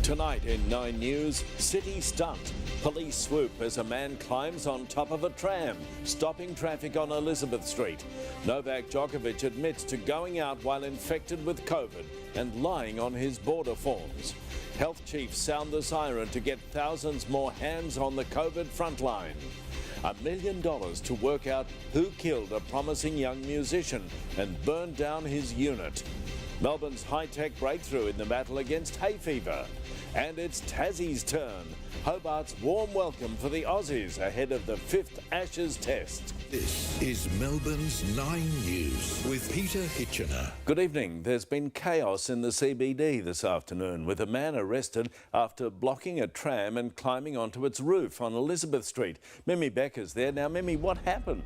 Tonight in 9 News, city stunt. Police swoop as a man climbs on top of a tram, stopping traffic on Elizabeth Street. Novak Djokovic admits to going out while infected with COVID and lying on his border forms. Health chiefs sound the siren to get thousands more hands on the COVID frontline. $1 million to work out who killed a promising young musician and burned down his unit. Melbourne's high-tech breakthrough in the battle against hay fever. And it's Tassie's turn. Hobart's warm welcome for the Aussies ahead of the 5th Ashes Test. This is Melbourne's 9 News with Peter Hitchener. Good evening. There's been chaos in the CBD this afternoon with a man arrested after blocking a tram and climbing onto its roof on Elizabeth Street. Mimi Becker's there. Now, Mimi, what happened?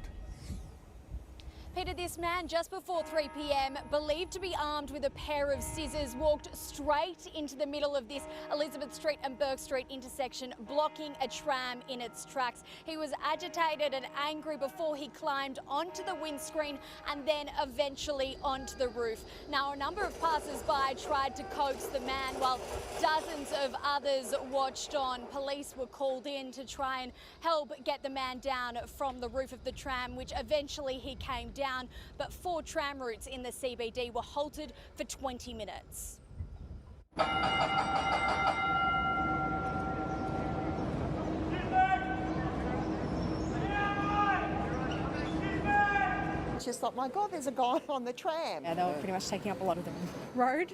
Peter, this man just before 3 p.m, believed to be armed with a pair of scissors, walked straight into the middle of this Elizabeth Street and Burke Street intersection, blocking a tram in its tracks. He was agitated and angry before he climbed onto the windscreen and then eventually onto the roof. Now, a number of passers-by tried to coax the man while dozens of others watched on. Police were called in to try and help get the man down from the roof of the tram, which eventually he came down, but 4 tram routes in the CBD were halted for 20 minutes. Just thought, my God, there's a guy on the tram. Yeah, they were pretty much taking up a lot of the road.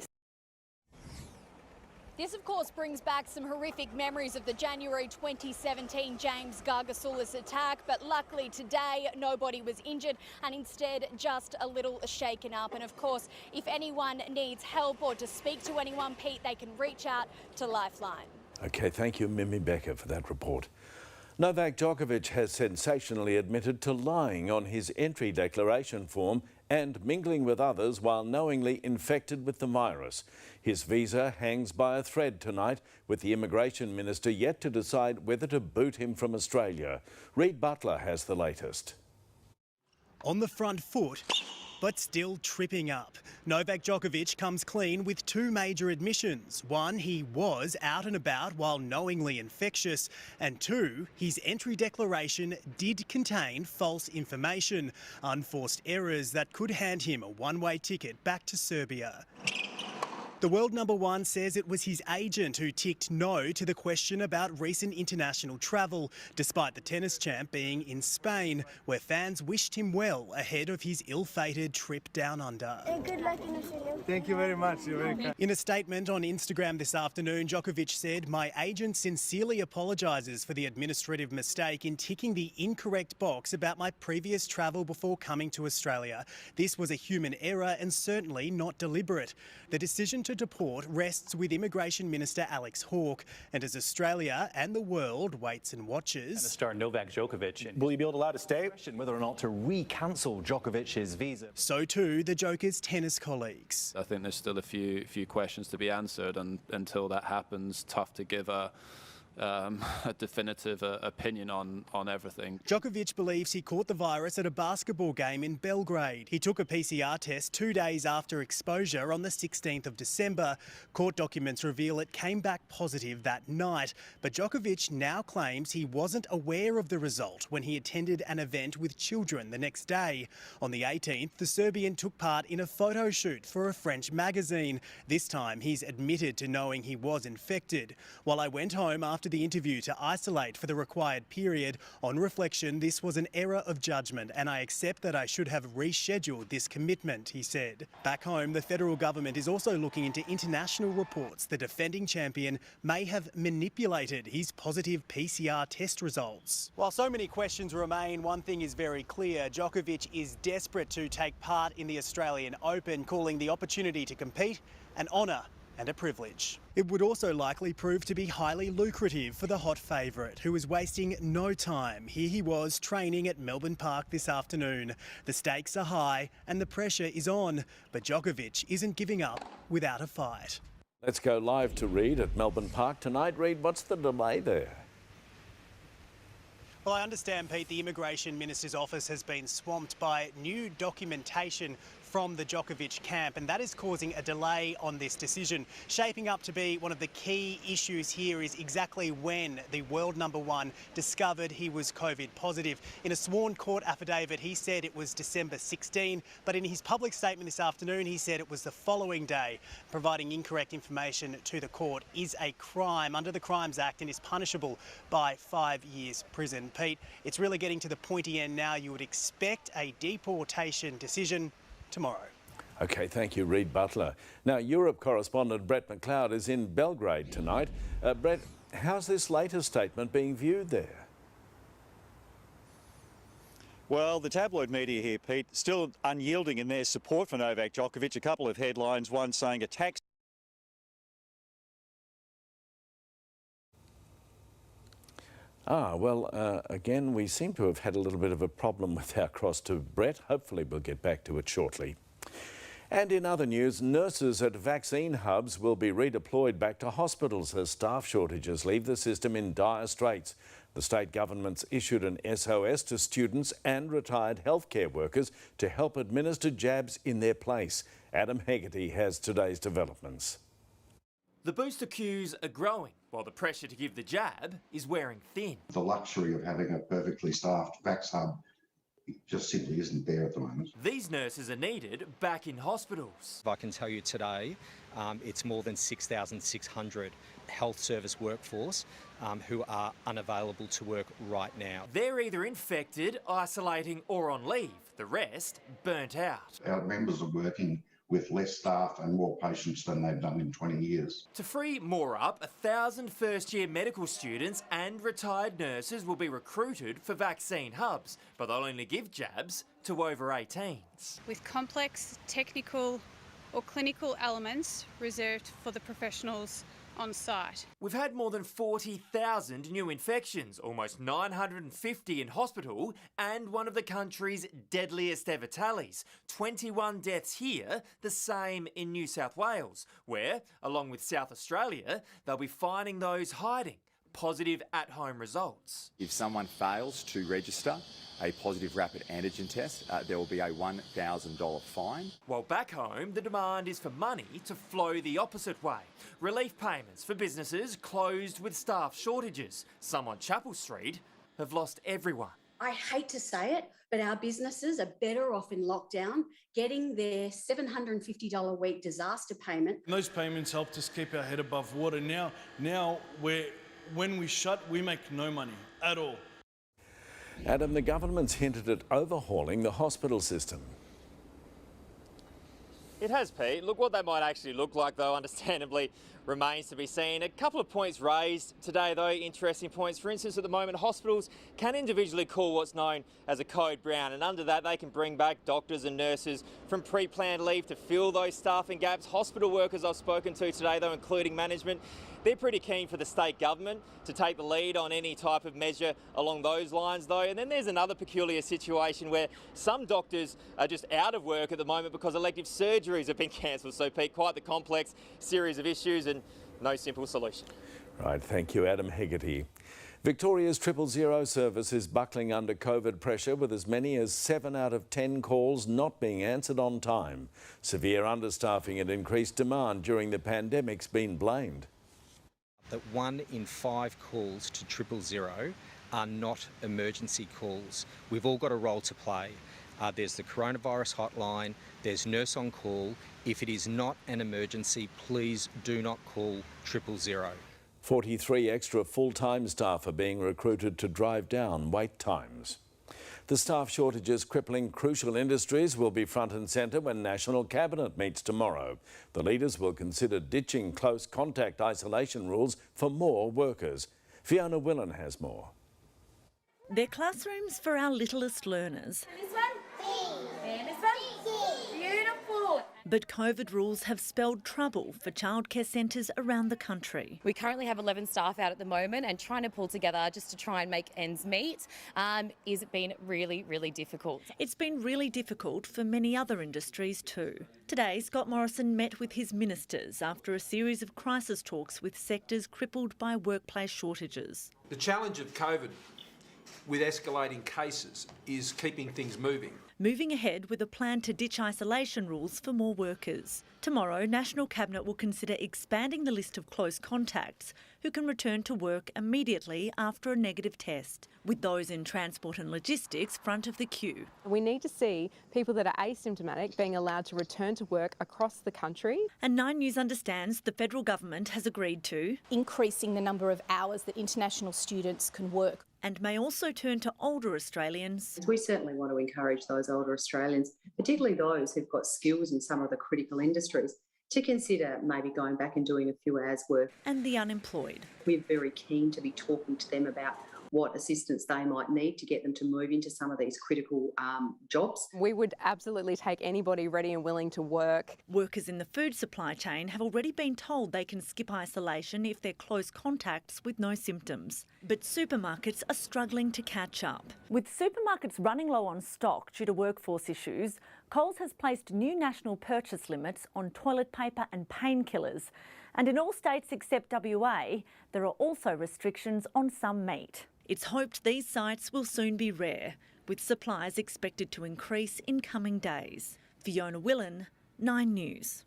This, of course, brings back some horrific memories of the January 2017 James Gargasoulis attack, but luckily today nobody was injured and instead just a little shaken up. And of course, if anyone needs help or to speak to anyone, Pete, they can reach out to Lifeline. OK, thank you, Mimi Becker, for that report. Novak Djokovic has sensationally admitted to lying on his entry declaration form and mingling with others while knowingly infected with the virus. His visa hangs by a thread tonight, with the immigration minister yet to decide whether to boot him from Australia. Reid Butler has the latest. On the front foot, but still tripping up. Novak Djokovic comes clean with 2 major admissions. 1, he was out and about while knowingly infectious, and 2, his entry declaration did contain false information, unforced errors that could hand him a one-way ticket back to Serbia. The world number 1 says it was his agent who ticked no to the question about recent international travel, despite the tennis champ being in Spain, where fans wished him well ahead of his ill-fated trip down under. Good luck in Australia. Thank you very much. You're very kind. In a statement on Instagram this afternoon, Djokovic said, "My agent sincerely apologises for the administrative mistake in ticking the incorrect box about my previous travel before coming to Australia. This was a human error and certainly not deliberate. The decision to deport rests with Immigration Minister Alex Hawke, and as Australia and the world waits and watches." And the star Novak Djokovic. Will you be allowed to stay? Whether or not to re-cancel Djokovic's visa. So too the Joker's tennis colleagues. I think there's still a few questions to be answered, and until that happens, tough to give a definitive opinion on everything. Djokovic believes he caught the virus at a basketball game in Belgrade. He took a PCR test 2 days after exposure on the 16th of December. Court documents reveal it came back positive that night, but Djokovic now claims he wasn't aware of the result when he attended an event with children the next day. On the 18th, the Serbian took part in a photo shoot for a French magazine. This time he's admitted to knowing he was infected. "While I went home after the interview to isolate for the required period, on reflection, this was an error of judgment and I accept that I should have rescheduled this commitment," he said. Back home, the federal government is also looking into international reports the defending champion may have manipulated his positive PCR test results. While so many questions remain, one thing is very clear: Djokovic is desperate to take part in the Australian Open, calling the opportunity to compete an honour and a privilege. It would also likely prove to be highly lucrative for the hot favourite, who is wasting no time. Here he was training at Melbourne Park this afternoon. The stakes are high and the pressure is on, but Djokovic isn't giving up without a fight. Let's go live to Reid at Melbourne Park tonight. Reid, what's the delay there? Well, I understand, Pete, the Immigration Minister's office has been swamped by new documentation from the Djokovic camp, and that is causing a delay on this decision. Shaping up to be one of the key issues here is exactly when the world number one discovered he was COVID positive. In a sworn court affidavit, he said it was December 16, but in his public statement this afternoon, he said it was the following day. Providing incorrect information to the court is a crime under the Crimes Act and is punishable by 5 years prison. Pete, it's really getting to the pointy end now. You would expect a deportation decision tomorrow. OK, thank you, Reid Butler. Now, Europe correspondent Brett McLeod is in Belgrade tonight. Brett, how's this latest statement being viewed there? Well, the tabloid media here, Pete, still unyielding in their support for Novak Djokovic. A couple of headlines, one saying a tax... Again, we seem to have had a little bit of a problem with our cross to Brett. Hopefully we'll get back to it shortly. And in other news, nurses at vaccine hubs will be redeployed back to hospitals as staff shortages leave the system in dire straits. The state government's issued an SOS to students and retired healthcare workers to help administer jabs in their place. Adam Hegarty has today's developments. The booster queues are growing, while the pressure to give the jab is wearing thin. The luxury of having a perfectly staffed vax hub just simply isn't there at the moment. These nurses are needed back in hospitals. I can tell you today, it's more than 6,600 health service workforce who are unavailable to work right now. They're either infected, isolating or on leave. The rest burnt out. Our members are working with less staff and more patients than they've done in 20 years. To free more up, 1,000 first-year medical students and retired nurses will be recruited for vaccine hubs, but they'll only give jabs to over 18s. With complex technical or clinical elements reserved for the professionals on site. We've had more than 40,000 new infections, almost 950 in hospital, and one of the country's deadliest ever tallies. 21 deaths here, the same in New South Wales, where, along with South Australia, they'll be finding those hiding positive at-home results. If someone fails to register a positive rapid antigen test, there will be a $1,000 fine. While back home, the demand is for money to flow the opposite way. Relief payments for businesses closed with staff shortages. Some on Chapel Street have lost everyone. I hate to say it, but our businesses are better off in lockdown getting their $750 a week disaster payment. And those payments helped us keep our head above water. Now when we shut, we make no money at all. Adam, the government's hinted at overhauling the hospital system. It has, Pete. Look, what that might actually look like, though, understandably, remains to be seen. A couple of points raised today, though, interesting points. For instance, at the moment, hospitals can individually call what's known as a code brown, and under that, they can bring back doctors and nurses from pre-planned leave to fill those staffing gaps. Hospital workers I've spoken to today, though, including management, they're pretty keen for the state government to take the lead on any type of measure along those lines, though. And then there's another peculiar situation where some doctors are just out of work at the moment because elective surgeries have been cancelled. So, Pete, quite the complex series of issues and no simple solution. Right, thank you, Adam Hegarty. Victoria's 000 service is buckling under COVID pressure with as many as 7 out of 10 calls not being answered on time. Severe understaffing and increased demand during the pandemic's been blamed. That 1 in 5 calls to 000 are not emergency calls. We've all got a role to play. There's the coronavirus hotline, there's nurse on call. If it is not an emergency, please do not call 000. 43 extra full-time staff are being recruited to drive down wait times. The staff shortages crippling crucial industries will be front and centre when National Cabinet meets tomorrow. The leaders will consider ditching close contact isolation rules for more workers. Fiona Willan has more. They're classrooms for our littlest learners. This one? And this one? Beautiful. But COVID rules have spelled trouble for childcare centres around the country. We currently have 11 staff out at the moment, and trying to pull together just to try and make ends meet is been really, really difficult. It's been really difficult for many other industries too. Today, Scott Morrison met with his ministers after a series of crisis talks with sectors crippled by workplace shortages. The challenge of COVID with escalating cases is keeping things moving. moving ahead with a plan to ditch isolation rules for more workers. Tomorrow, National Cabinet will consider expanding the list of close contacts who can return to work immediately after a negative test, with those in transport and logistics front of the queue. We need to see people that are asymptomatic being allowed to return to work across the country. And 9 News understands the federal government has agreed to increasing the number of hours that international students can work. And may also turn to older Australians. We certainly want to encourage those older Australians, particularly those who've got skills in some of the critical industries, to consider maybe going back and doing a few hours work. And the unemployed. We're very keen to be talking to them about what assistance they might need to get them to move into some of these critical jobs. We would absolutely take anybody ready and willing to work. Workers in the food supply chain have already been told they can skip isolation if they're close contacts with no symptoms. But supermarkets are struggling to catch up. With supermarkets running low on stock due to workforce issues, Coles has placed new national purchase limits on toilet paper and painkillers. And in all states except WA, there are also restrictions on some meat. It's hoped these sites will soon be rare, with supplies expected to increase in coming days. Fiona Willan, 9 News.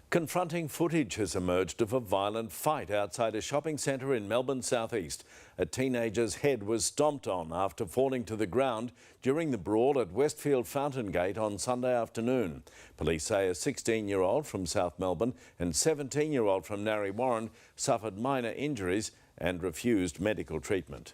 Confronting footage has emerged of a violent fight outside a shopping centre in Melbourne southeast. A teenager's head was stomped on after falling to the ground during the brawl at Westfield Fountain Gate on Sunday afternoon. Police say a 16-year-old from South Melbourne and 17-year-old from Narre Warren suffered minor injuries and refused medical treatment.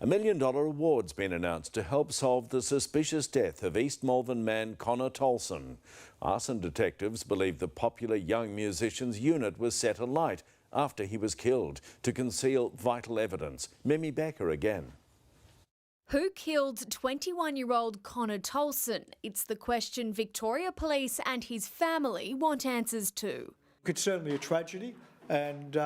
$1 million award's been announced to help solve the suspicious death of East Malvern man Connor Tolson. Arson detectives believe the popular young musician's unit was set alight after he was killed to conceal vital evidence. Mimi Becker again. Who killed 21-year-old Connor Tolson? It's the question Victoria Police and his family want answers to. It's certainly a tragedy, and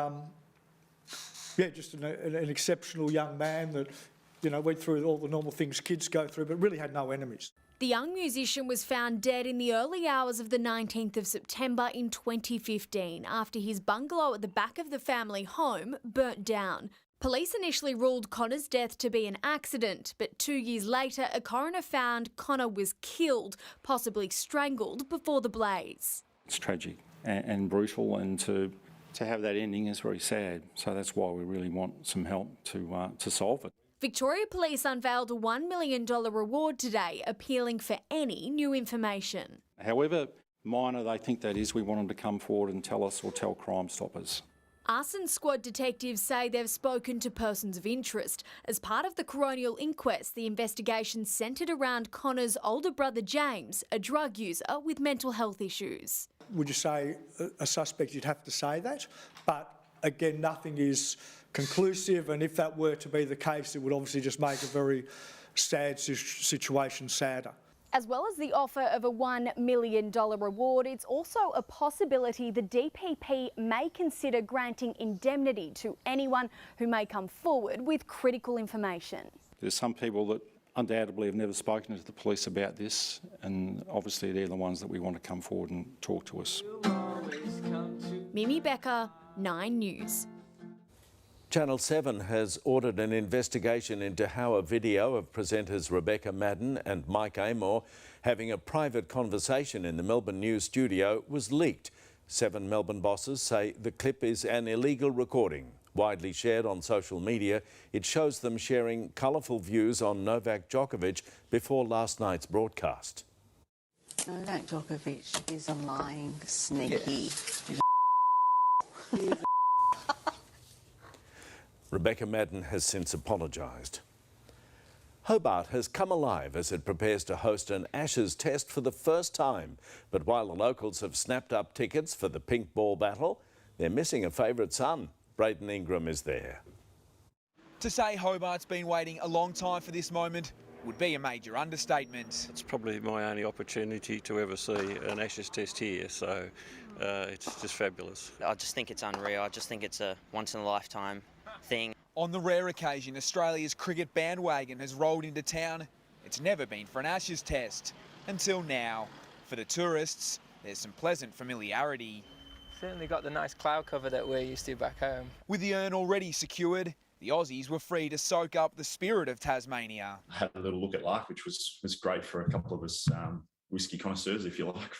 just an exceptional young man that, went through all the normal things kids go through, but really had no enemies. The young musician was found dead in the early hours of the 19th of September in 2015 after his bungalow at the back of the family home burnt down. Police initially ruled Connor's death to be an accident, but 2 years later, a coroner found Connor was killed, possibly strangled before the blaze. It's tragic and brutal, and to have that ending is very sad. So that's why we really want some help to solve it. Victoria Police unveiled a $1 million reward today, appealing for any new information. However minor they think that is, we want them to come forward and tell us or tell Crime Stoppers. Arson Squad detectives say they've spoken to persons of interest. As part of the coronial inquest, the investigation centred around Connor's older brother James, a drug user with mental health issues. Would you say a suspect? You'd have to say that, but again, nothing is conclusive, and if that were to be the case, it would obviously just make a very sad situation sadder. As well as the offer of a $1 million reward, it's also a possibility the DPP may consider granting indemnity to anyone who may come forward with critical information. There's some people that undoubtedly have never spoken to the police about this, and obviously they're the ones that we want to come forward and talk to us. Mimi Becker, 9 News. Channel 7 has ordered an investigation into how a video of presenters Rebecca Madden and Mike Amor having a private conversation in the Melbourne News studio was leaked. 7 Melbourne bosses say the clip is an illegal recording. Widely shared on social media, it shows them sharing colourful views on Novak Djokovic before last night's broadcast. Novak Djokovic is a lying, sneaky... Rebecca Madden has since apologised. Hobart has come alive as it prepares to host an Ashes test for the first time. But while the locals have snapped up tickets for the pink ball battle, they're missing a favourite son. Braden Ingram is there. To say Hobart's been waiting a long time for this moment would be a major understatement. It's probably my only opportunity to ever see an Ashes test here, so it's just fabulous. I just think it's unreal. I just think it's a once-in-a-lifetime thing. On the rare occasion Australia's cricket bandwagon has rolled into town, it's never been for an Ashes test. Until now. For the tourists, there's some pleasant familiarity. Certainly got the nice cloud cover that we're used to back home. With the urn already secured, The Aussies were free to soak up the spirit of Tasmania. I had a little look at life, which was great for a couple of us whisky connoisseurs, if you like,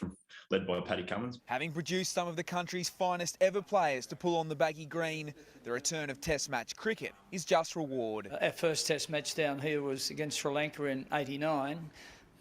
led by Paddy Cummins. Having produced some of the country's finest ever players to pull on the baggy green, the return of Test match cricket is just reward. Our first Test match down here was against Sri Lanka in '89.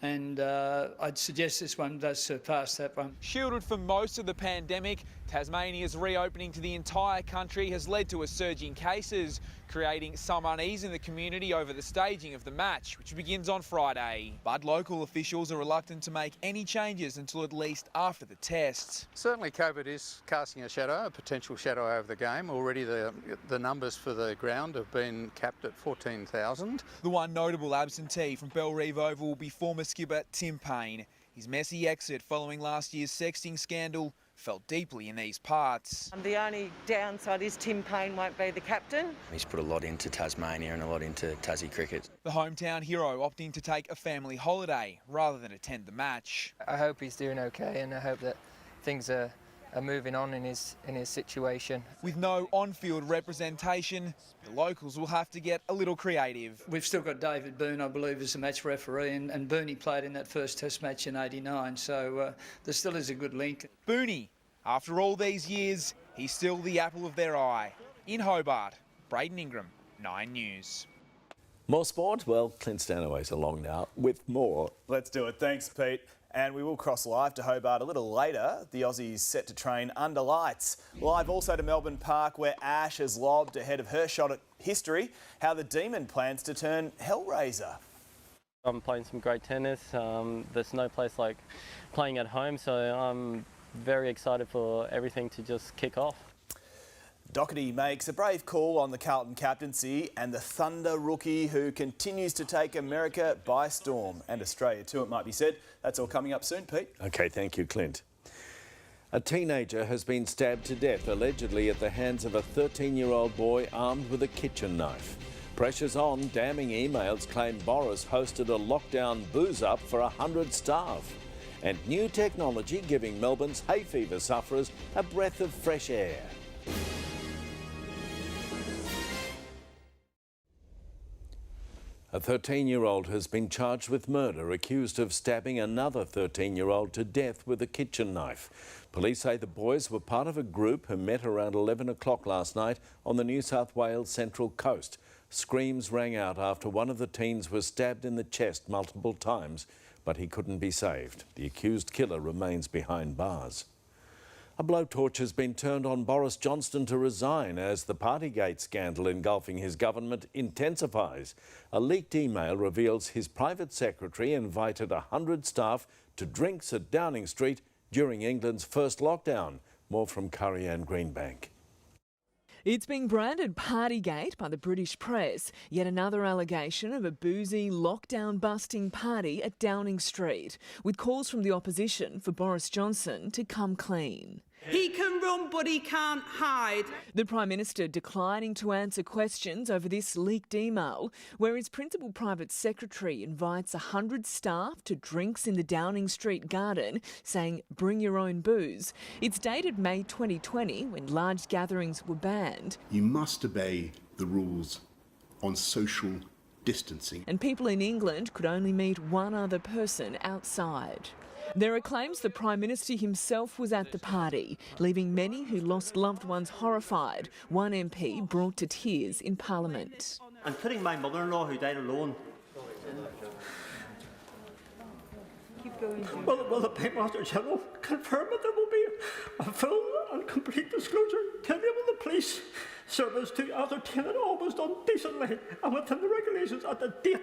And I'd suggest this one does surpass that one. Shielded from most of the pandemic, Tasmania's reopening to the entire country has led to a surge in cases, creating some unease in the community over the staging of the match, which begins on Friday. But local officials are reluctant to make any changes until at least after the tests. Certainly COVID is casting a potential shadow over the game. Already the numbers for the ground have been capped at 14,000. The one notable absentee from Bellerive Oval will be former skipper Tim Payne. His messy exit following last year's sexting scandal felt deeply in these parts. The only downside is Tim Payne won't be the captain. He's put a lot into Tasmania and a lot into Tassie cricket. The hometown hero opting to take a family holiday rather than attend the match. I hope he's doing okay, and I hope that things are moving on in his situation. With no on-field representation, the locals will have to get a little creative. We've still got David Boone, I believe, as the match referee, and Booney played in that first Test match in '89, so there still is a good link. Booney, after all these years, he's still the apple of their eye. In Hobart, Braden Ingram, 9 News. More sport? Well, Clint Stanaway's along now with more. Let's do it. Thanks, Pete. And we will cross live to Hobart a little later. The Aussies set to train under lights. Live also to Melbourne Park, where Ash has lobbed ahead of her shot at history. How the Demon plans to turn Hellraiser. I'm playing some great tennis. There's no place like playing at home, so I'm very excited for everything to just kick off. Doherty makes a brave call on the Carlton captaincy and the Thunder rookie who continues to take America by storm. And Australia too, it might be said. That's all coming up soon, Pete. OK, thank you, Clint. A teenager has been stabbed to death, allegedly at the hands of a 13-year-old boy armed with a kitchen knife. Pressure's on. Damning emails claim Boris hosted a lockdown booze-up for 100 staff. And new technology giving Melbourne's hay fever sufferers a breath of fresh air. A 13-year-old has been charged with murder, accused of stabbing another 13-year-old to death with a kitchen knife. Police say the boys were part of a group who met around 11 o'clock last night on the New South Wales Central Coast. Screams rang out after one of the teens was stabbed in the chest multiple times, but he couldn't be saved. The accused killer remains behind bars. A blowtorch has been turned on Boris Johnson to resign as the Partygate scandal engulfing his government intensifies. A leaked email reveals his private secretary invited 100 staff to drinks at Downing Street during England's first lockdown. More from Curry-Ann Greenbank. It's being branded Partygate by the British press, yet another allegation of a boozy, lockdown-busting party at Downing Street, with calls from the opposition for Boris Johnson to come clean. He can run, but he can't hide. The Prime Minister declining to answer questions over this leaked email, where his principal private secretary invites 100 staff to drinks in the Downing Street garden, saying, bring your own booze. It's dated May 2020, when large gatherings were banned. You must obey the rules on social distancing. And people in England could only meet one other person outside. There are claims the Prime Minister himself was at the party, leaving many who lost loved ones horrified. One MP brought to tears in Parliament. And putting my mother-in-law, who died alone. Keep going. Will the Paymaster General confirm that there will be a full and complete disclosure to enable the police service to ascertain it all was done decently and within the regulations at the date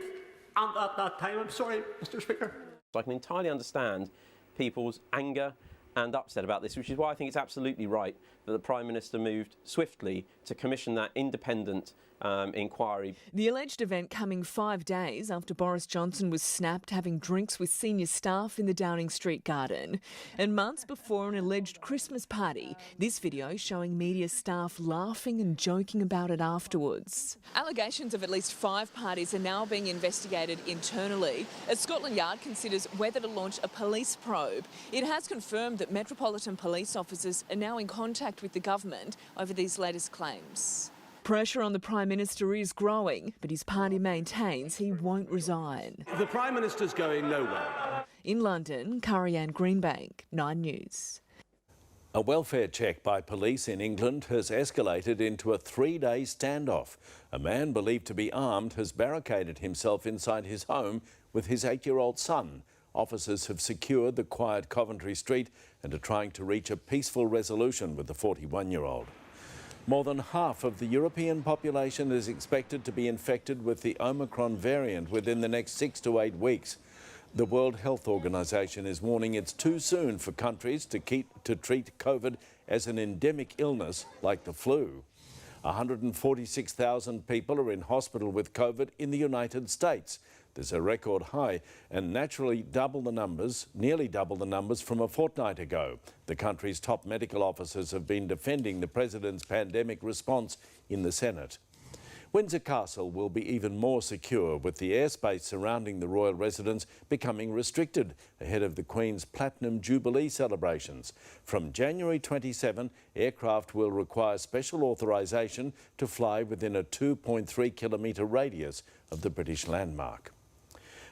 and at that time? I'm sorry, Mr. Speaker. I can entirely understand people's anger and upset about this, which is why I think it's absolutely right that the Prime Minister moved swiftly to commission that independent inquiry. The alleged event coming 5 days after Boris Johnson was snapped having drinks with senior staff in the Downing Street garden. And months before an alleged Christmas party, this video showing media staff laughing and joking about it afterwards. Allegations of at least 5 parties are now being investigated internally as Scotland Yard considers whether to launch a police probe. It has confirmed that Metropolitan Police officers are now in contact with the government over these latest claims. Pressure on the Prime Minister is growing, but his party maintains he won't resign. The Prime Minister's going nowhere. In London, Karianne Greenbank, 9 News. A welfare check by police in England has escalated into a 3-day standoff. A man believed to be armed has barricaded himself inside his home with his 8-year-old son. Officers have secured the quiet Coventry Street and are trying to reach a peaceful resolution with the 41-year-old. More than half of the European population is expected to be infected with the Omicron variant within the next 6 to 8 weeks. The World Health Organization is warning it's too soon for countries to treat COVID as an endemic illness like the flu. 146,000 people are in hospital with COVID in the United States. There's a record high and nearly double the numbers from a fortnight ago. The country's top medical officers have been defending the president's pandemic response in the Senate. Windsor Castle will be even more secure, with the airspace surrounding the royal residence becoming restricted ahead of the Queen's Platinum Jubilee celebrations. From January 27, aircraft will require special authorisation to fly within a 2.3 kilometre radius of the British landmark.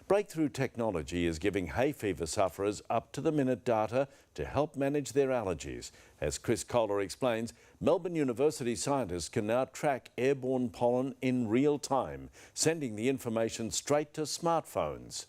Breakthrough technology is giving hay fever sufferers up-to-the-minute data to help manage their allergies. As Chris Kohler explains, Melbourne University scientists can now track airborne pollen in real time, sending the information straight to smartphones.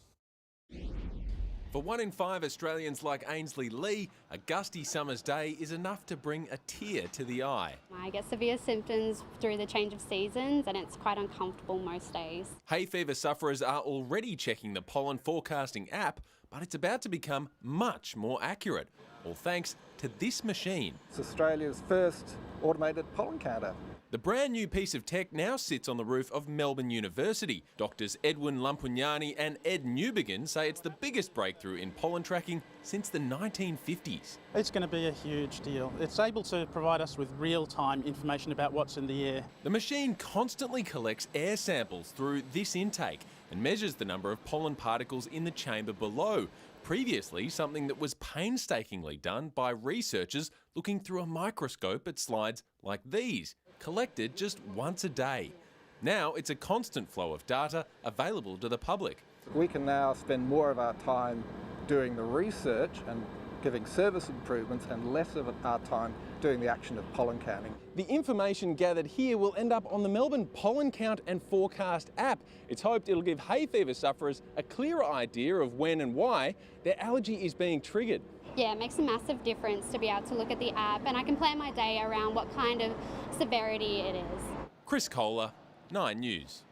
For 1 in 5 Australians like Ainsley Lee, a gusty summer's day is enough to bring a tear to the eye. I get severe symptoms through the change of seasons and it's quite uncomfortable most days. Hay fever sufferers are already checking the pollen forecasting app, but it's about to become much more accurate, all thanks to this machine. It's Australia's first automated pollen counter. The brand new piece of tech now sits on the roof of Melbourne University. Doctors Edwin Lampugnani and Ed Newbegin say it's the biggest breakthrough in pollen tracking since the 1950s. It's going to be a huge deal. It's able to provide us with real-time information about what's in the air. The machine constantly collects air samples through this intake and measures the number of pollen particles in the chamber below. Previously, something that was painstakingly done by researchers looking through a microscope at slides like these, collected just once a day. Now it's a constant flow of data available to the public. We can now spend more of our time doing the research and giving service improvements and less of our time doing the action of pollen counting. The information gathered here will end up on the Melbourne Pollen Count and Forecast app. It's hoped it'll give hay fever sufferers a clearer idea of when and why their allergy is being triggered. Yeah, it makes a massive difference to be able to look at the app and I can plan my day around what kind of severity it is. Chris Kohler, 9 News.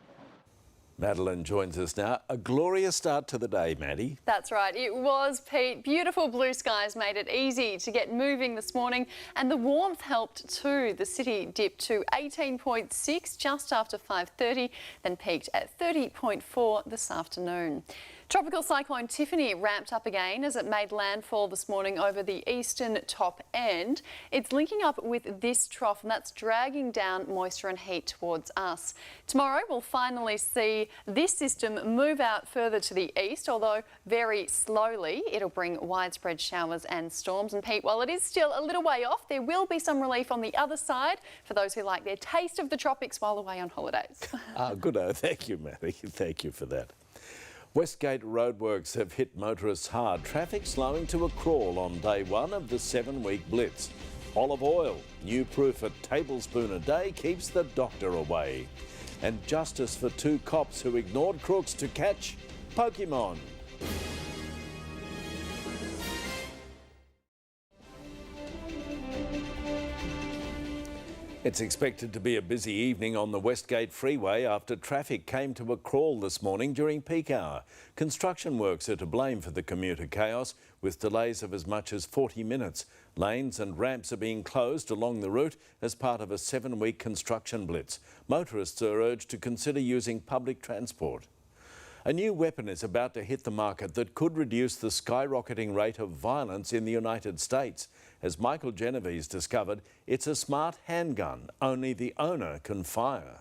Madeline joins us now. A glorious start to the day, Maddie. That's right, it was, Pete. Beautiful blue skies made it easy to get moving this morning and the warmth helped too. The city dipped to 18.6 just after 5:30, then peaked at 30.4 this afternoon. Tropical cyclone Tiffany ramped up again as it made landfall this morning over the eastern top end. It's linking up with this trough and that's dragging down moisture and heat towards us. Tomorrow we'll finally see this system move out further to the east, although very slowly. It'll bring widespread showers and storms. And Pete, while it is still a little way off, there will be some relief on the other side for those who like their taste of the tropics while away on holidays. Good. Thank you, Maddie. Thank you for that. Westgate roadworks have hit motorists hard. Traffic slowing to a crawl on day one of the 7-week blitz. Olive oil, new proof a tablespoon a day keeps the doctor away. And justice for 2 cops who ignored crooks to catch Pokemon. It's expected to be a busy evening on the Westgate Freeway after traffic came to a crawl this morning during peak hour. Construction works are to blame for the commuter chaos, with delays of as much as 40 minutes. Lanes and ramps are being closed along the route as part of a 7-week construction blitz. Motorists are urged to consider using public transport. A new weapon is about to hit the market that could reduce the skyrocketing rate of violence in the United States. As Michael Genovese discovered, it's a smart handgun. Only the owner can fire.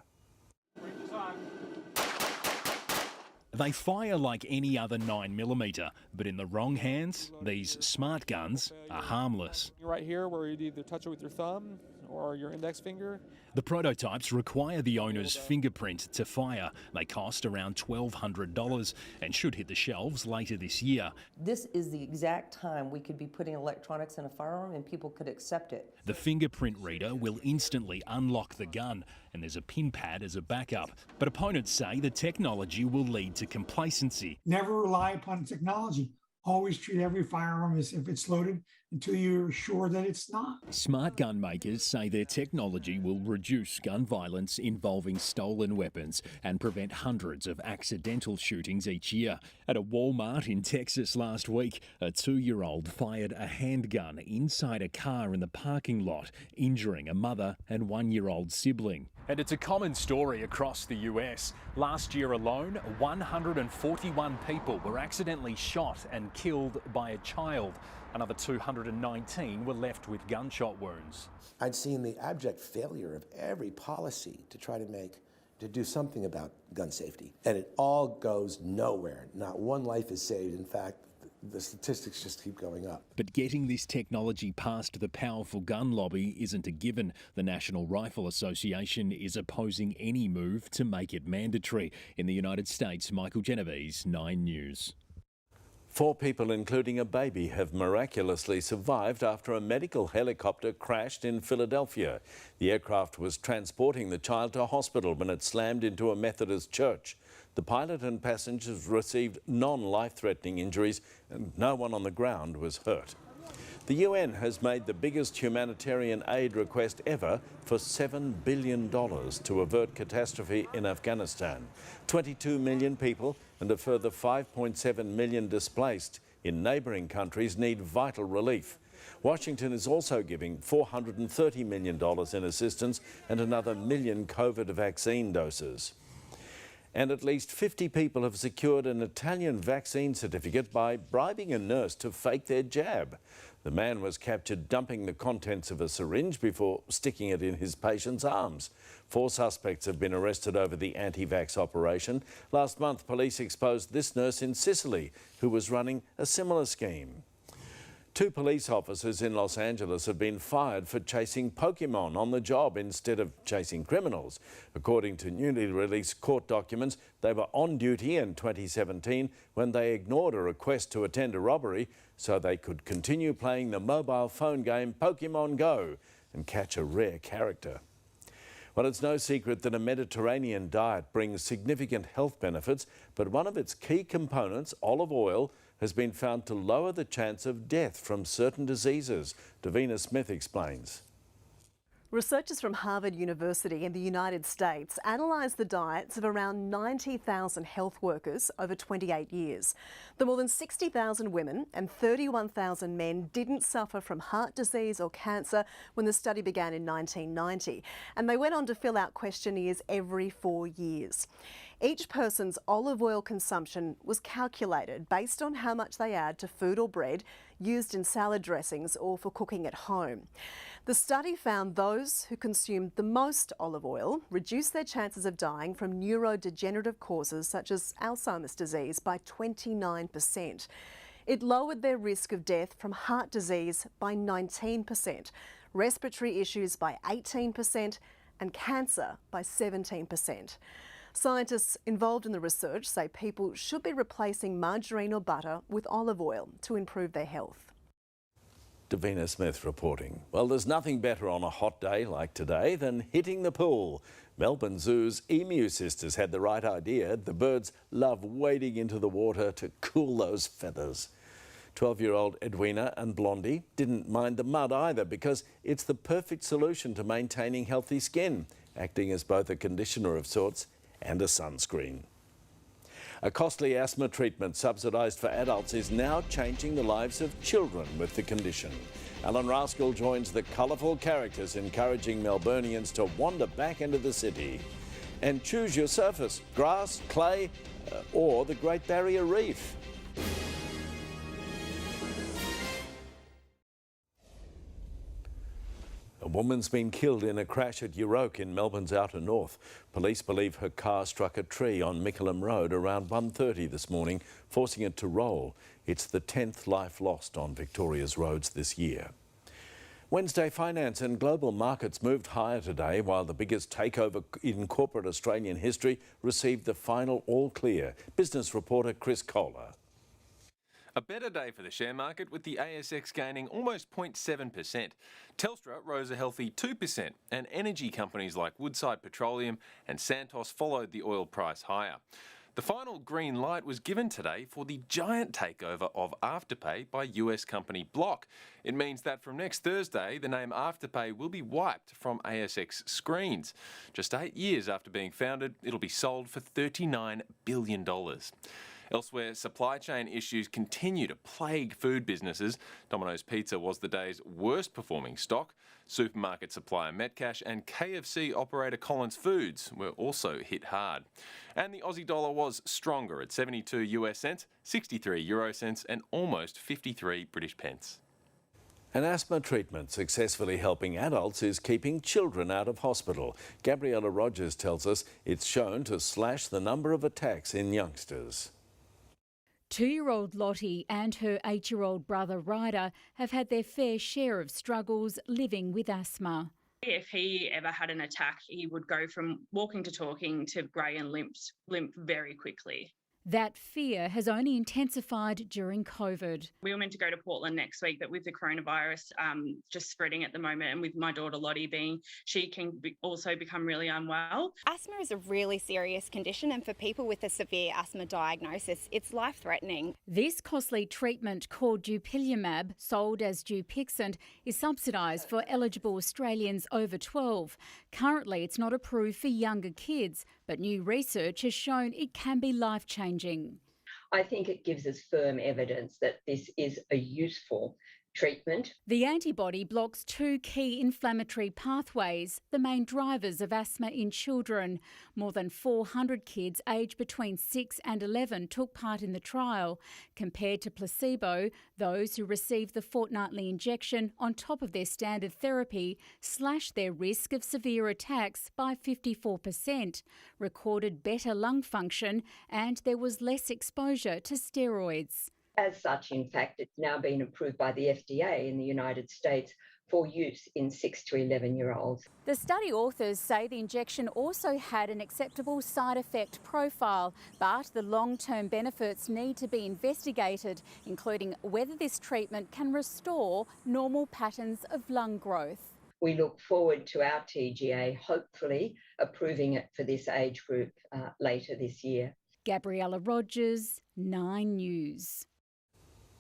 They fire like any other 9mm, but in the wrong hands, these smart guns are harmless. Right here, where you'd either touch it with your thumb or your index finger. The prototypes require the owner's fingerprint to fire. They cost around $1,200 and should hit the shelves later this year. This is the exact time we could be putting electronics in a firearm and people could accept it. The fingerprint reader will instantly unlock the gun, and there's a pin pad as a backup. But opponents say the technology will lead to complacency. Never rely upon technology. Always treat every firearm as if it's loaded until you're sure that it's not. Smart gun makers say their technology will reduce gun violence involving stolen weapons and prevent hundreds of accidental shootings each year. At a Walmart in Texas last week, a 2-year-old fired a handgun inside a car in the parking lot, injuring a mother and 1-year-old sibling. And it's a common story across the US. Last year alone, 141 people were accidentally shot and killed by a child. Another 219 were left with gunshot wounds. I'd seen the abject failure of every policy to try to do something about gun safety. And it all goes nowhere. Not one life is saved. In fact, the statistics just keep going up. But getting this technology past the powerful gun lobby isn't a given. The National Rifle Association is opposing any move to make it mandatory. In the United States, Michael Genovese, 9 News. 4 people, including a baby, have miraculously survived after a medical helicopter crashed in Philadelphia. The aircraft was transporting the child to hospital when it slammed into a Methodist church. The pilot and passengers received non-life-threatening injuries and no one on the ground was hurt. The UN has made the biggest humanitarian aid request ever for $7 billion to avert catastrophe in Afghanistan. 22 million people and a further 5.7 million displaced in neighbouring countries need vital relief. Washington is also giving $430 million in assistance and another million COVID vaccine doses. And at least 50 people have secured an Italian vaccine certificate by bribing a nurse to fake their jab. The man was captured dumping the contents of a syringe before sticking it in his patient's arms. 4 suspects have been arrested over the anti-vax operation. Last month, police exposed this nurse in Sicily who was running a similar scheme. 2 police officers in Los Angeles have been fired for chasing Pokemon on the job instead of chasing criminals. According to newly released court documents, they were on duty in 2017 when they ignored a request to attend a robbery so they could continue playing the mobile phone game Pokemon Go and catch a rare character. Well, it's no secret that a Mediterranean diet brings significant health benefits, but one of its key components, olive oil, has been found to lower the chance of death from certain diseases. Davina Smith explains. Researchers from Harvard University in the United States analysed the diets of around 90,000 health workers over 28 years. The more than 60,000 women and 31,000 men didn't suffer from heart disease or cancer when the study began in 1990, and they went on to fill out questionnaires every 4 years. Each person's olive oil consumption was calculated based on how much they add to food or bread used in salad dressings or for cooking at home. The study found those who consumed the most olive oil reduced their chances of dying from neurodegenerative causes such as Alzheimer's disease by 29%. It lowered their risk of death from heart disease by 19%, respiratory issues by 18%, and cancer by 17%. Scientists involved in the research say people should be replacing margarine or butter with olive oil to improve their health. Davina Smith reporting. Well, there's nothing better on a hot day like today than hitting the pool. Melbourne Zoo's emu sisters had the right idea. The birds love wading into the water to cool those feathers. 12-year-old Edwina and Blondie didn't mind the mud either because it's the perfect solution to maintaining healthy skin, acting as both a conditioner of sorts and a sunscreen. A costly asthma treatment subsidised for adults is now changing the lives of children with the condition. Alan Rascal joins the colourful characters encouraging Melburnians to wander back into the city. And choose your surface, grass, clay, or the Great Barrier Reef. A woman's been killed in a crash at Yuroke in Melbourne's outer north. Police believe her car struck a tree on Mickleham Road around 1:30 this morning, forcing it to roll. It's the 10th life lost on Victoria's roads this year. Wednesday finance and global markets moved higher today, while the biggest takeover in corporate Australian history received the final all clear. Business reporter Chris Kohler. A better day for the share market, with the ASX gaining almost 0.7%. Telstra rose a healthy 2%, and energy companies like Woodside Petroleum and Santos followed the oil price higher. The final green light was given today for the giant takeover of Afterpay by US company Block. It means that from next Thursday, the name Afterpay will be wiped from ASX screens. Just 8 years after being founded, it'll be sold for $39 billion. Elsewhere, supply chain issues continue to plague food businesses. Domino's Pizza was the day's worst performing stock. Supermarket supplier Metcash and KFC operator Collins Foods were also hit hard. And the Aussie dollar was stronger at 72 US cents, 63 euro cents and almost 53 British pence. An asthma treatment successfully helping adults is keeping children out of hospital. Gabriella Rogers tells us it's shown to slash the number of attacks in youngsters. 2-year-old Lottie and her 8-year-old brother Ryder have had their fair share of struggles living with asthma. If he ever had an attack, he would go from walking to talking to grey and limp very quickly. That fear has only intensified during COVID. We were meant to go to Portland next week, but with the coronavirus just spreading at the moment, and with my daughter Lottie she can also become really unwell. Asthma is a really serious condition, and for people with a severe asthma diagnosis, it's life-threatening. This costly treatment, called dupilumab, sold as Dupixent, is subsidised for eligible Australians over 12. Currently, it's not approved for younger kids, but new research has shown it can be life-changing. I think it gives us firm evidence that this is a useful treatment. The antibody blocks 2 key inflammatory pathways, the main drivers of asthma in children. More than 400 kids aged between 6 and 11 took part in the trial. Compared to placebo, those who received the fortnightly injection on top of their standard therapy slashed their risk of severe attacks by 54%, recorded better lung function, and there was less exposure to steroids. As such, in fact, it's now been approved by the FDA in the United States for use in 6 to 11-year-olds. The study authors say the injection also had an acceptable side effect profile, but the long-term benefits need to be investigated, including whether this treatment can restore normal patterns of lung growth. We look forward to our TGA hopefully approving it for this age group later this year. Gabriella Rogers, 9 News.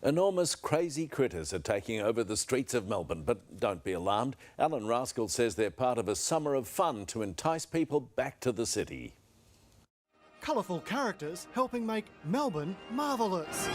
Enormous crazy critters are taking over the streets of Melbourne, but don't be alarmed. Alan Rascal says they're part of a summer of fun to entice people back to the city. Colourful characters helping make Melbourne marvellous.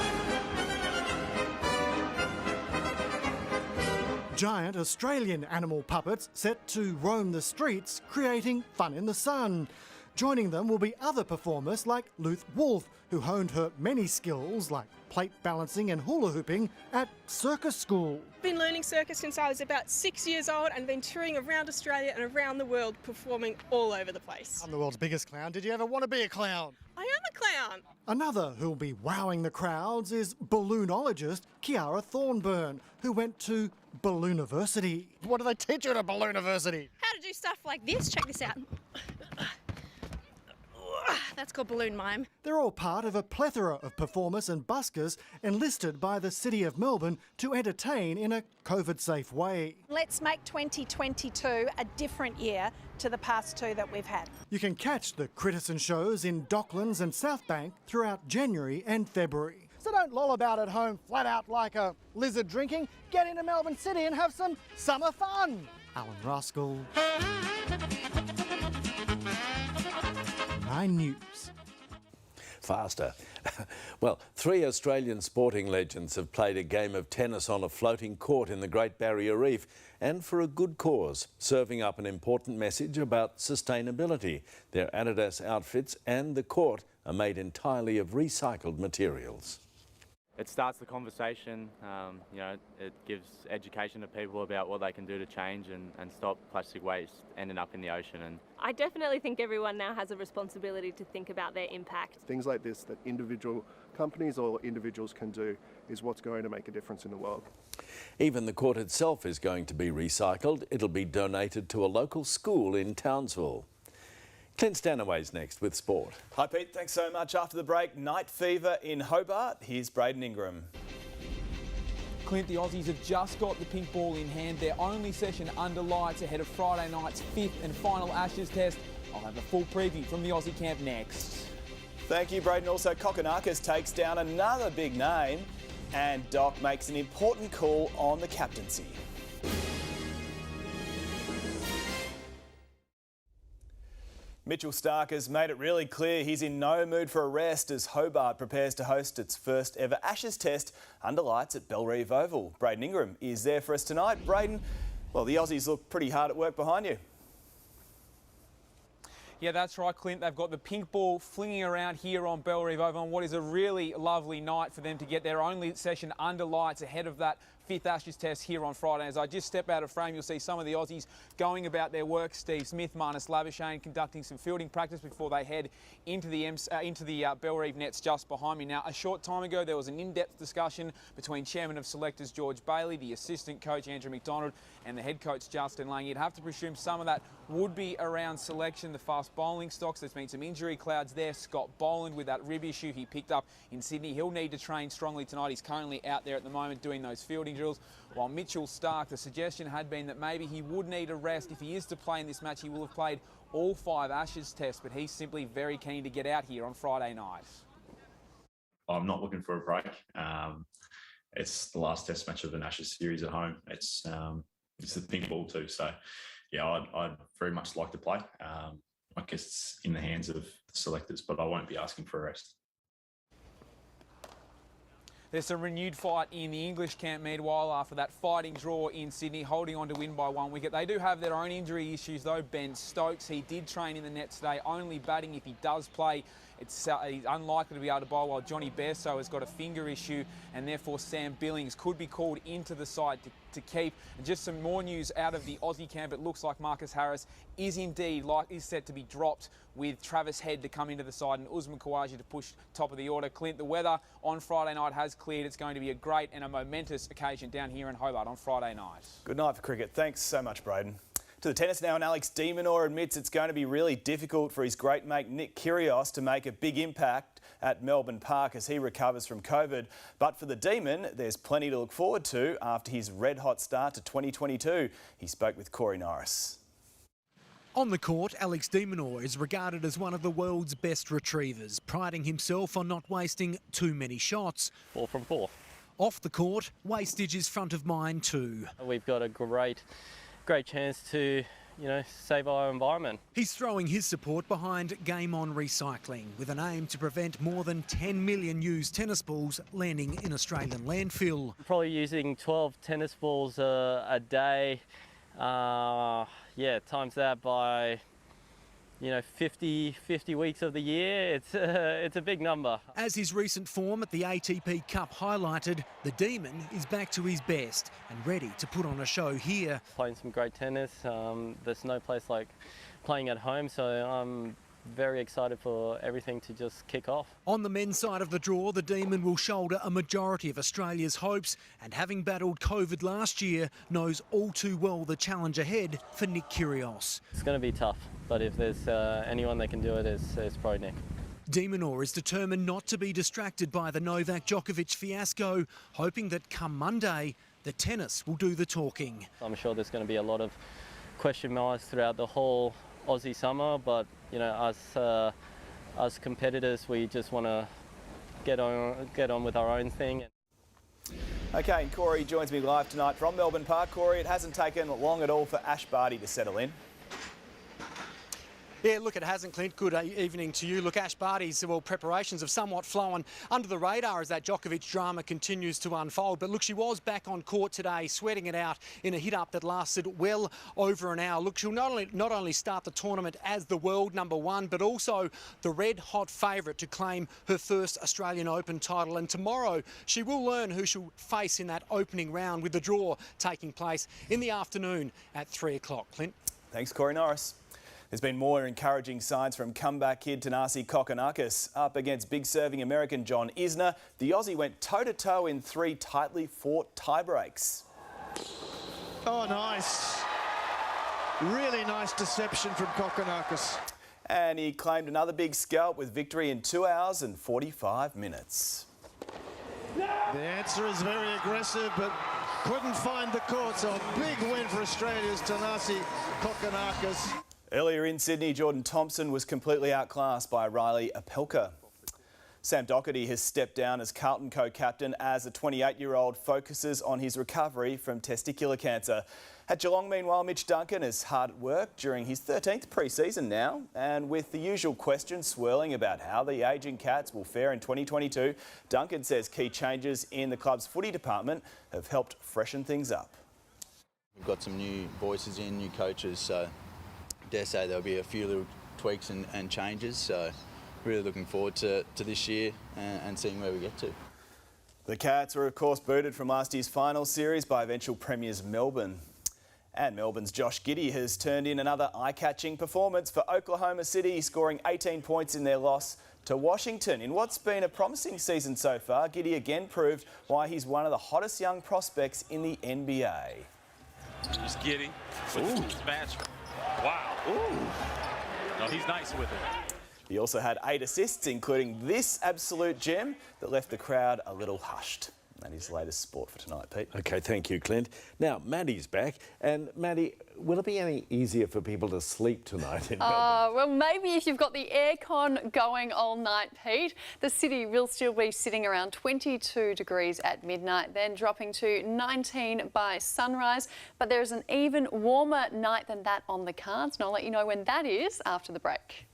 Giant Australian animal puppets set to roam the streets, creating fun in the sun. Joining them will be other performers like Luth Wolf, who honed her many skills like plate balancing and hula hooping at circus school. I've been learning circus since I was about 6 years old and been touring around Australia and around the world, performing all over the place. I'm the world's biggest clown. Did you ever want to be a clown? I am a clown. Another who'll be wowing the crowds is balloonologist Kiara Thornburn, who went to Ballooniversity. What do they teach you at a Ballooniversity? How to do stuff like this. Check this out. That's called balloon mime. They're all part of a plethora of performers and buskers enlisted by the City of Melbourne to entertain in a COVID-safe way. Let's make 2022 a different year to the past 2 that we've had. You can catch the Critterson shows in Docklands and South Bank throughout January and February. So don't loll about at home flat out like a lizard drinking. Get into Melbourne City and have some summer fun. Alan Rascal. 9 News. Faster. Well, 3 Australian sporting legends have played a game of tennis on a floating court in the Great Barrier Reef, and for a good cause, serving up an important message about sustainability. Their Adidas outfits and the court are made entirely of recycled materials. It starts the conversation, you know, it gives education to people about what they can do to change and stop plastic waste ending up in the ocean. And I definitely think everyone now has a responsibility to think about their impact. Things like this that individual companies or individuals can do is what's going to make a difference in the world. Even the court itself is going to be recycled. It'll be donated to a local school in Townsville. Clint Stanaway's next with sport. Hi Pete, thanks so much. After the break, night fever in Hobart. Here's Braden Ingram. Clint, the Aussies have just got the pink ball in hand. Their only session under lights ahead of Friday night's 5th and final Ashes test. I'll have a full preview from the Aussie camp next. Thank you, Braden. Also, Kokonakis takes down another big name and Doc makes an important call on the captaincy. Mitchell Starc has made it really clear he's in no mood for a rest as Hobart prepares to host its first ever Ashes test under lights at Bellerive Oval. Braden Ingram is there for us tonight. Braden, well, the Aussies look pretty hard at work behind you. Yeah, that's right, Clint. They've got the pink ball flinging around here on Bellerive Oval on what is a really lovely night for them to get their only session under lights ahead of that 5th Ashes test here on Friday. As I just step out of frame, you'll see some of the Aussies going about their work. Steve Smith, Marnus Labuschagne conducting some fielding practice before they head into the Bellerive nets just behind me. Now, a short time ago, there was an in-depth discussion between Chairman of Selectors George Bailey, the assistant coach Andrew McDonald, and the head coach Justin Lang. You'd have to presume some of that would be around selection, the fast bowling stocks. There's been some injury clouds there. Scott Boland with that rib issue he picked up in Sydney. He'll need to train strongly tonight. He's currently out there at the moment doing those fielding drills. While Mitchell Starc, the suggestion had been that maybe he would need a rest. If he is to play in this match, he will have played all 5 Ashes tests, but he's simply very keen to get out here on Friday night. I'm not looking for a break. It's the last test match of an Ashes series at home. It's the pink ball too. So, yeah, I'd very much like to play. I guess it's in the hands of the selectors, but I won't be asking for a rest. There's a renewed fight in the English camp meanwhile after that fighting draw in Sydney, holding on to win by 1 wicket. They do have their own injury issues though. Ben Stokes, he did train in the net today, only batting if he does play. He's unlikely to be able to bowl, while Johnny Bairstow has got a finger issue, and therefore Sam Billings could be called into the side to keep. And just some more news out of the Aussie camp. It looks like Marcus Harris is indeed set to be dropped, with Travis Head to come into the side and Usman Khawaja to push top of the order. Clint, the weather on Friday night has cleared. It's going to be a great and a momentous occasion down here in Hobart on Friday night. Good night for cricket. Thanks so much, Braden. To the tennis now, and Alex de Minaur admits it's going to be really difficult for his great mate Nick Kyrgios to make a big impact at Melbourne Park as he recovers from COVID. But for the Demon, there's plenty to look forward to after his red-hot start to 2022. He spoke with Corey Norris. On the court, Alex de Minaur is regarded as one of the world's best retrievers, priding himself on not wasting too many shots. 4 from 4. Off the court, wastage is front of mind too. We've got a great chance to, save our environment. He's throwing his support behind Game On Recycling, with an aim to prevent more than 10 million used tennis balls landing in Australian landfill. Probably using 12 tennis balls a day. Times that by 50 weeks of the year, it's a big number. As his recent form at the ATP Cup highlighted, the Demon is back to his best and ready to put on a show here. Playing some great tennis. There's no place like playing at home, so I'm very excited for everything to just kick off. On the men's side of the draw, the Demon will shoulder a majority of Australia's hopes, and having battled COVID last year, knows all too well the challenge ahead for Nick Kyrgios. It's going to be tough, but if there's anyone that can do it, it's probably Nick. De Minaur is determined not to be distracted by the Novak Djokovic fiasco, hoping that come Monday, the tennis will do the talking. I'm sure there's going to be a lot of question marks throughout the whole Aussie summer, but us competitors, we just want to get on with our own thing. Okay, and Corey joins me live tonight from Melbourne Park. Corey, it hasn't taken long at all for Ash Barty to settle in. Yeah, look, it hasn't, Clint. Good evening to you. Look, Ash Barty's, well, preparations have somewhat flown under the radar as that Djokovic drama continues to unfold. But look, she was back on court today, sweating it out in a hit-up that lasted well over an hour. Look, she'll not only start the tournament as the world #1, but also the red-hot favourite to claim her first Australian Open title. And tomorrow, she will learn who she'll face in that opening round, with the draw taking place in the afternoon at 3 o'clock. Clint. Thanks, Corey Norris. There's been more encouraging signs from comeback kid Thanasi Kokkinakis. Up against big serving American John Isner, the Aussie went toe-to-toe in 3 tightly fought tiebreaks. Oh, nice. Really nice deception from Kokkinakis. And he claimed another big scalp with victory in 2 hours and 45 minutes. The answer is very aggressive, but couldn't find the court, so a big win for Australia's Thanasi Kokkinakis. Earlier in Sydney, Jordan Thompson was completely outclassed by Riley Apelka. Sam Doherty has stepped down as Carlton co-captain as the 28-year-old focuses on his recovery from testicular cancer. At Geelong, meanwhile, Mitch Duncan is hard at work during his 13th pre-season now, and with the usual questions swirling about how the ageing Cats will fare in 2022, Duncan says key changes in the club's footy department have helped freshen things up. We've got some new voices in, new coaches, so I dare say there'll be a few little tweaks and changes, so really looking forward to this year and seeing where we get to. The Cats were of course booted from last year's final series by eventual premiers Melbourne. And Melbourne's Josh Giddey has turned in another eye-catching performance for Oklahoma City, scoring 18 points in their loss to Washington. In what's been a promising season so far, Giddey again proved why he's one of the hottest young prospects in the NBA. Here's Giddey with the smash. Wow. Ooh. No, he's nice with it. He also had 8 assists, including this absolute gem that left the crowd a little hushed. That is the latest sport for tonight, Pete. OK, thank you, Clint. Now, Maddie's back. And Maddie, will it be any easier for people to sleep tonight in Melbourne? Well, maybe if you've got the aircon going all night, Pete. The city will still be sitting around 22 degrees at midnight, then dropping to 19 by sunrise. But there's an even warmer night than that on the cards, and I'll let you know when that is after the break.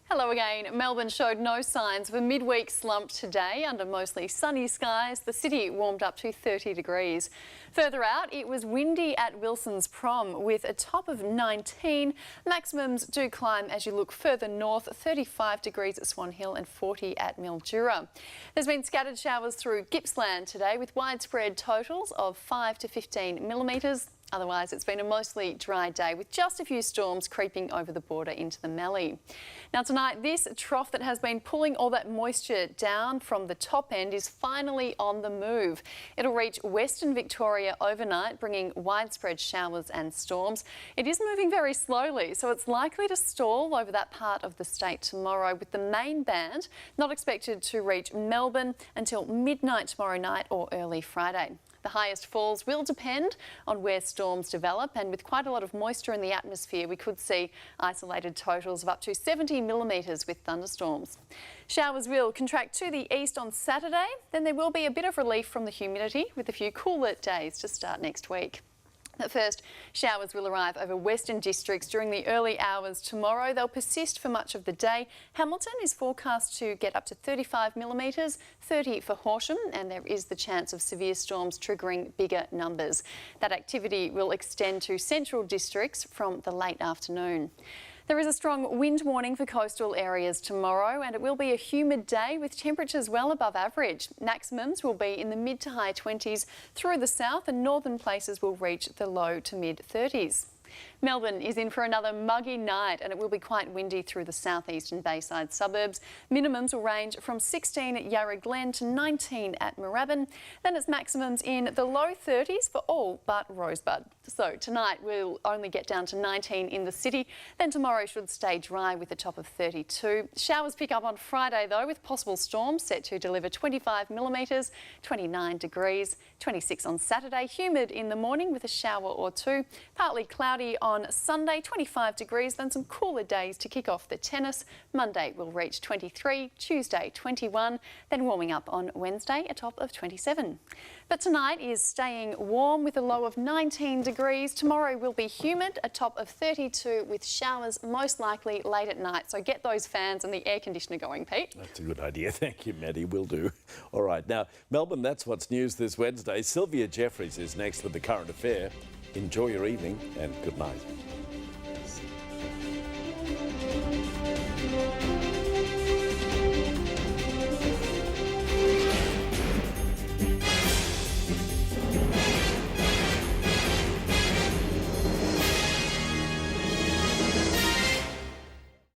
Hello again. Melbourne showed no signs of a midweek slump today. Under mostly sunny skies, the city warmed up to 30 degrees. Further out, it was windy at Wilson's Prom with a top of 19. Maximums do climb as you look further north, 35 degrees at Swan Hill and 40 at Mildura. There's been scattered showers through Gippsland today with widespread totals of 5 to 15 millimetres. Otherwise, it's been a mostly dry day with just a few storms creeping over the border into the Mallee. Now tonight, this trough that has been pulling all that moisture down from the top end is finally on the move. It'll reach Western Victoria overnight, bringing widespread showers and storms. It is moving very slowly, so it's likely to stall over that part of the state tomorrow, with the main band not expected to reach Melbourne until midnight tomorrow night or early Friday. The highest falls will depend on where storms develop, and with quite a lot of moisture in the atmosphere, we could see isolated totals of up to 70 millimetres with thunderstorms. Showers will contract to the east on Saturday, then there will be a bit of relief from the humidity with a few cooler days to start next week. At first, showers will arrive over western districts during the early hours tomorrow. They'll persist for much of the day. Hamilton is forecast to get up to 35 millimetres, 30 for Horsham, and there is the chance of severe storms triggering bigger numbers. That activity will extend to central districts from the late afternoon. There is a strong wind warning for coastal areas tomorrow, and it will be a humid day with temperatures well above average. Maximums will be in the mid to high 20s through the south, and northern places will reach the low to mid 30s. Melbourne is in for another muggy night, and it will be quite windy through the southeast and Bayside suburbs. Minimums will range from 16 at Yarra Glen to 19 at Moorabbin. Then it's maximums in the low 30s for all but Rosebud. So tonight we'll only get down to 19 in the city. Then tomorrow should stay dry with a top of 32. Showers pick up on Friday though, with possible storms set to deliver 25 millimetres, 29 degrees, 26 on Saturday. Humid in the morning with a shower or two. Partly cloudy cloudy on Sunday, 25 degrees, then some cooler days to kick off the tennis. Monday will reach 23, Tuesday 21, then warming up on Wednesday, a top of 27. But tonight is staying warm with a low of 19 degrees. Tomorrow will be humid, a top of 32 with showers most likely late at night. So get those fans and the air conditioner going, Pete. That's a good idea. Thank you, Maddie. Will do. All right. Now, Melbourne, that's what's news this Wednesday. Sylvia Jeffries is next with the current affair. Enjoy your evening and good night.